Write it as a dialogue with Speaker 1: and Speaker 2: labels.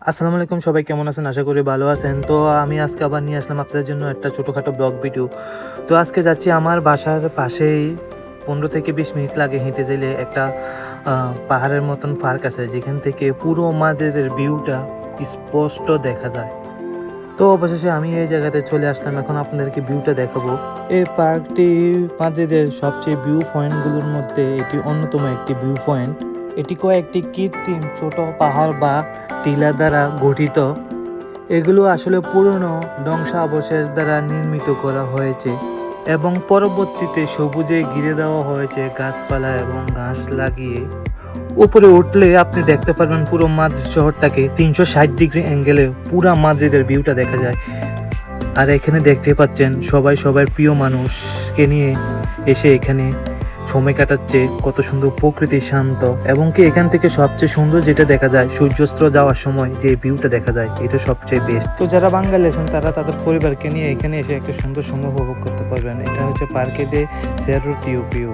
Speaker 1: আসসালামু আলাইকুম, সবাই কেমন আছেন? আশা করি ভালো আছেন। তো আমি আজকে আবার নিয়ে আসলাম আপনাদের জন্য একটা ছোটোখাটো ব্লগ ভিডিও। তো আজকে যাচ্ছি আমার বাসার পাশেই 15 থেকে 20 মিনিট লাগে হেঁটে গেলে একটা পাহাড়ের মতন পার্ক আছে, যেখান থেকে পুরো মাদ্রিদের ভিউটা স্পষ্ট দেখা যায়। তো অবশেষে আমি এই জায়গাতে চলে আসলাম, এখন আপনাদেরকে ভিউটা দেখাবো। এই পার্কটি মাদ্রিদের সবচেয়ে ভিউ পয়েন্টগুলোর মধ্যে এটি অন্যতম একটি ভিউ পয়েন্ট। এটি কয়েকটি কৃত্রিম ছোট পাহাড় বা টিলা দ্বারা গঠিত। এগুলো আসলে পুরনো ধ্বংসাবশেষ দ্বারা নির্মিত করা হয়েছে এবং পরবর্তীতে সবুজে ঘিরে দেওয়া হয়েছে গাছপালা এবং ঘাস লাগিয়ে। উপরে উঠলে আপনি দেখতে পারবেন পুরো মাদ্রিদ শহরটাকে 360 ডিগ্রি অ্যাঙ্গেলে পুরা মাদ্রিদের ভিউটা দেখা যায়। আর এখানে দেখতে পাচ্ছেন সবাই সবার প্রিয় মানুষকে নিয়ে এসে এখানে সময় কাটাচ্ছে। কত সুন্দর প্রকৃতি, শান্ত, এবং কি এখান থেকে সবচেয়ে সুন্দর যেটা দেখা যায় সূর্যাস্ত যাওয়ার সময় যে ভিউটা দেখা যায়, এটা সবচেয়ে বেস্ট। তো যারা বাঙালি আছেন তারা তাদের পরিবারকে নিয়ে এখানে এসে একটা সুন্দর সময় উপভোগ করতে পারবেন। এটা হচ্ছে পার্কে দে সেরো টিউপিউ।